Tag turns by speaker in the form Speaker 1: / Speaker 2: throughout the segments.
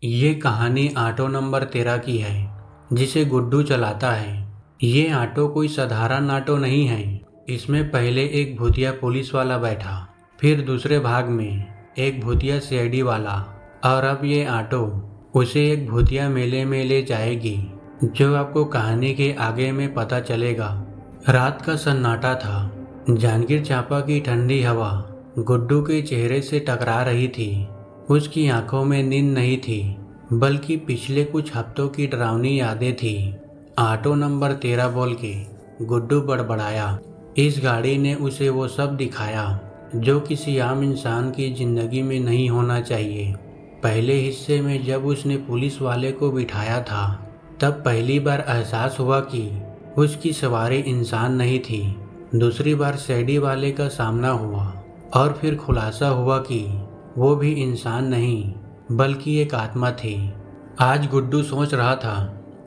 Speaker 1: ये कहानी auto number 13 की है, जिसे गुड्डू चलाता है। ये ऑटो कोई साधारण ऑटो नहीं है। इसमें पहले एक भूतिया पुलिस वाला बैठा, फिर दूसरे भाग में एक भूतिया सीआईडी वाला, और अब ये ऑटो उसे एक भूतिया मेले में ले जाएगी, जो आपको कहानी के आगे में पता चलेगा। रात का सन्नाटा था। जांजगीर चांपा की ठंडी हवा गुड्डू के चेहरे से टकरा रही थी। उसकी आंखों में नींद नहीं थी, बल्कि पिछले कुछ हफ्तों की डरावनी यादें थी। ऑटो नंबर 13 बोल के गुड्डू बड़बड़ाया। इस गाड़ी ने उसे वो सब दिखाया जो किसी आम इंसान की जिंदगी में नहीं होना चाहिए। पहले हिस्से में जब उसने पुलिस वाले को बिठाया था, तब पहली बार एहसास हुआ कि उसकी सवारी इंसान नहीं थी। दूसरी बार सीआईडी वाले का सामना हुआ, और फिर खुलासा हुआ कि वो भी इंसान नहीं, बल्कि एक आत्मा थी। आज गुड्डू सोच रहा था,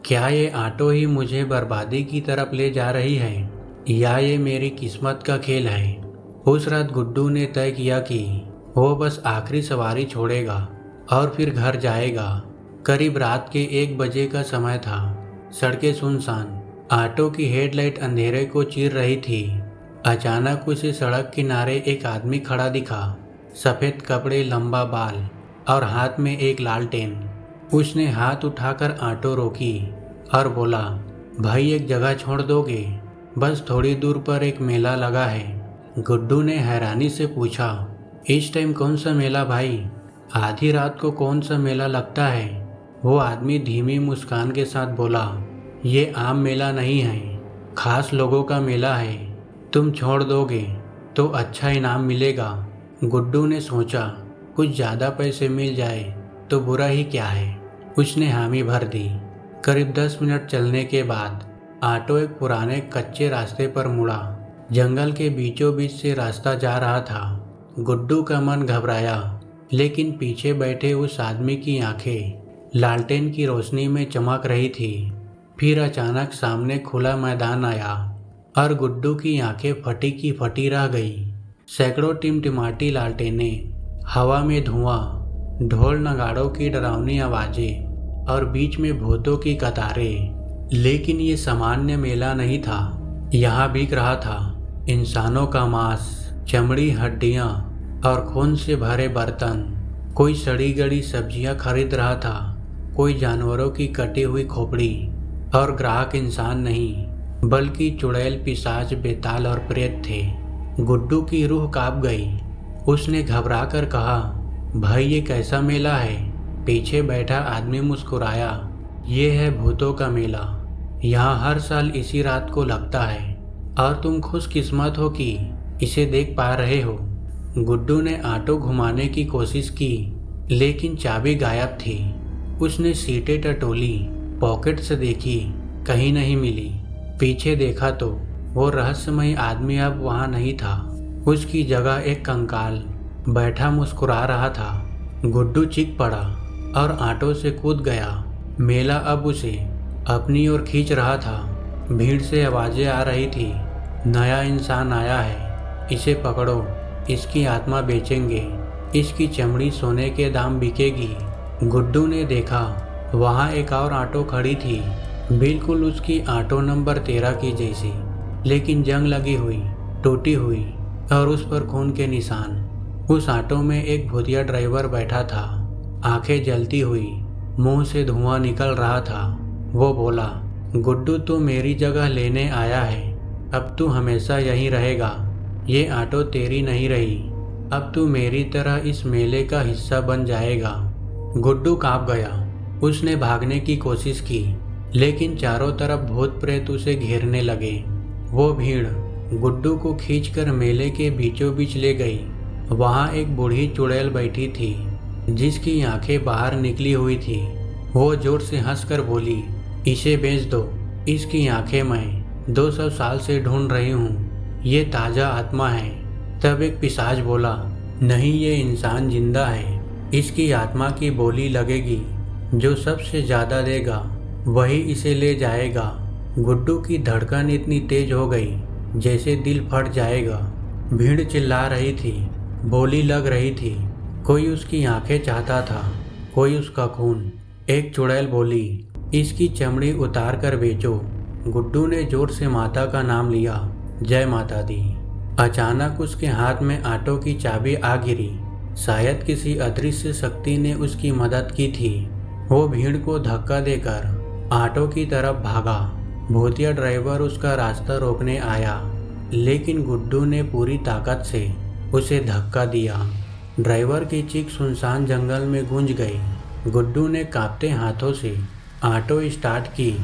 Speaker 1: क्या ये ऑटो ही मुझे बर्बादी की तरफ ले जा रही है, या ये मेरी किस्मत का खेल है। उस रात गुड्डू ने तय किया कि वो बस आखिरी सवारी छोड़ेगा और फिर घर जाएगा। करीब रात के 1 बजे का समय था। सड़कें सुनसान। ऑटो की हेडलाइट अंधेरे को चीर रही थी। अचानक उसे सड़क किनारे एक आदमी खड़ा दिखा। सफ़ेद कपड़े, लंबा बाल और हाथ में एक लालटेन। उसने हाथ उठाकर ऑटो रोकी और बोला, भाई एक जगह छोड़ दोगे? बस थोड़ी दूर पर एक मेला लगा है। गुड्डू ने हैरानी से पूछा, इस टाइम कौन सा मेला भाई? आधी रात को कौन सा मेला लगता है? वो आदमी धीमी मुस्कान के साथ बोला, ये आम मेला नहीं है, खास लोगों का मेला है। तुम छोड़ दोगे तो अच्छा इनाम मिलेगा। गुड्डू ने सोचा, कुछ ज़्यादा पैसे मिल जाए तो बुरा ही क्या है। उसने हामी भर दी। करीब 10 मिनट चलने के बाद ऑटो एक पुराने कच्चे रास्ते पर मुड़ा। जंगल के बीचों बीच से रास्ता जा रहा था। गुड्डू का मन घबराया, लेकिन पीछे बैठे उस आदमी की आंखें लालटेन की रोशनी में चमक रही थी। फिर अचानक सामने खुला मैदान आया और गुड्डू की आंखें फटी की फटी रह गई। सैकड़ों टिमटिमाती लालटेनें, हवा में धुआं, ढोल नगाड़ों की डरावनी आवाजें और बीच में भूतों की कतारें। लेकिन ये सामान्य मेला नहीं था। यहाँ बिक रहा था इंसानों का मांस, चमड़ी, हड्डियाँ और खून से भरे बर्तन। कोई सड़ी गली सब्जियाँ खरीद रहा था, कोई जानवरों की कटी हुई खोपड़ी। और ग्राहक इंसान नहीं, बल्कि चुड़ैल, पिशाच, बेताल और प्रेत थे। गुड्डू की रूह कांप गई। उसने घबरा कर कहा, भाई ये कैसा मेला है? पीछे बैठा आदमी मुस्कुराया, ये है भूतों का मेला। यहाँ हर साल इसी रात को लगता है, और तुम खुशकिस्मत हो कि इसे देख पा रहे हो। गुड्डू ने ऑटो घुमाने की कोशिश की, लेकिन चाबी गायब थी। उसने सीटें टटोली, पॉकेट से देखी, कहीं नहीं मिली। पीछे देखा तो वो रहस्यमय आदमी अब वहाँ नहीं था। उसकी जगह एक कंकाल बैठा मुस्कुरा रहा था। गुड्डू चीख पड़ा और ऑटो से कूद गया। मेला अब उसे अपनी ओर खींच रहा था। भीड़ से आवाजें आ रही थी, नया इंसान आया है, इसे पकड़ो, इसकी आत्मा बेचेंगे, इसकी चमड़ी सोने के दाम बिकेगी। गुड्डू ने देखा, वहाँ एक और ऑटो खड़ी थी, बिल्कुल उसकी ऑटो नंबर 13 की जैसी, लेकिन जंग लगी हुई, टूटी हुई और उस पर खून के निशान। उस ऑटो में एक भूतिया ड्राइवर बैठा था, आंखें जलती हुई, मुंह से धुआं निकल रहा था। वो बोला, गुड्डू तू मेरी जगह लेने आया है, अब तू हमेशा यहीं रहेगा। ये ऑटो तेरी नहीं रही, अब तू मेरी तरह इस मेले का हिस्सा बन जाएगा। गुड्डू कांप गया। उसने भागने की कोशिश की, लेकिन चारों तरफ भूत प्रेत उसे घेरने लगे। वो भीड़ गुड्डू को खींचकर मेले के बीचों बीच ले गई। वहाँ एक बूढ़ी चुड़ैल बैठी थी, जिसकी आंखें बाहर निकली हुई थी। वो जोर से हंसकर बोली, इसे बेच दो, इसकी आंखें मैं 200 साल से ढूंढ रही हूँ, ये ताज़ा आत्मा है। तब एक पिशाच बोला, नहीं, ये इंसान जिंदा है, इसकी आत्मा की बोली लगेगी, जो सबसे ज़्यादा देगा वही इसे ले जाएगा। गुड्डू की धड़कन इतनी तेज हो गई जैसे दिल फट जाएगा। भीड़ चिल्ला रही थी, बोली लग रही थी, कोई उसकी आंखें चाहता था, कोई उसका खून। एक चुड़ैल बोली, इसकी चमड़ी उतार कर बेचो। गुड्डू ने जोर से माता का नाम लिया, जय माता दी। अचानक उसके हाथ में ऑटो की चाबी आ गिरी। शायद किसी अदृश्य शक्ति ने उसकी मदद की थी। वो भीड़ को धक्का देकर ऑटो की तरफ भागा। भूतिया ड्राइवर उसका रास्ता रोकने आया, लेकिन गुड्डू ने पूरी ताकत से उसे धक्का दिया। ड्राइवर की चीख सुनसान जंगल में गूंज गई। गुड्डू ने कांपते हाथों से ऑटो स्टार्ट की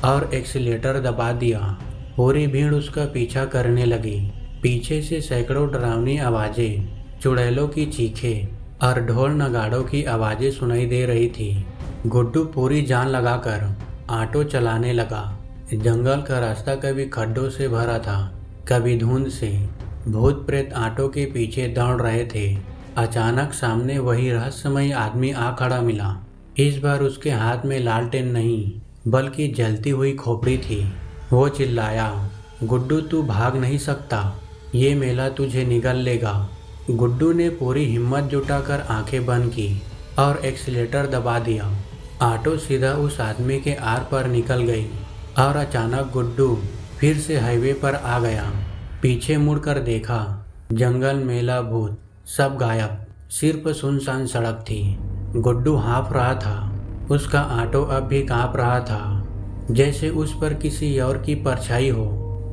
Speaker 1: और एक्सीलेटर दबा दिया। पूरी भीड़ उसका पीछा करने लगी। पीछे से सैकड़ों डरावनी आवाजें, चुड़ैलों की चीखें और ढोल नगाड़ों की आवाजें सुनाई दे रही थी। गुड्डू पूरी जान लगाकर ऑटो चलाने लगा। जंगल का रास्ता कभी खड्डों से भरा था, कभी धुंध से। भूत प्रेत ऑटो के पीछे दौड़ रहे थे। अचानक सामने वही रहस्यमयी आदमी आ खड़ा मिला। इस बार उसके हाथ में लालटेन नहीं, बल्कि जलती हुई खोपड़ी थी। वो चिल्लाया, गुड्डू तू भाग नहीं सकता, ये मेला तुझे निगल लेगा। गुड्डू ने पूरी हिम्मत जुटाकर आंखें बंद की और एक्सीलेटर दबा दिया। ऑटो सीधा उस आदमी के आर पर निकल गई और अचानक गुड्डू फिर से हाईवे पर आ गया। पीछे मुड़कर देखा, जंगल, मेला, भूत सब गायब। सिर्फ सुनसान सड़क थी। गुड्डू हाँफ रहा था। उसका ऑटो अब भी कांप रहा था, जैसे उस पर किसी और की परछाई हो।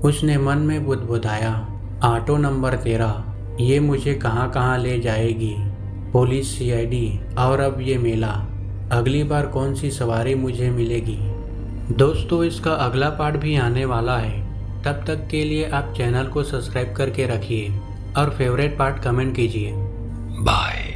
Speaker 1: उसने मन में बुदबुदाया, ऑटो नंबर 13, ये मुझे कहाँ कहाँ ले जाएगी। पुलिस, CID और अब ये मेला। अगली बार कौन सी सवारी मुझे मिलेगी। दोस्तों, इसका अगला पार्ट भी आने वाला है। तब तक के लिए आप चैनल को सब्सक्राइब करके रखिए और फेवरेट पार्ट कमेंट कीजिए। बाय।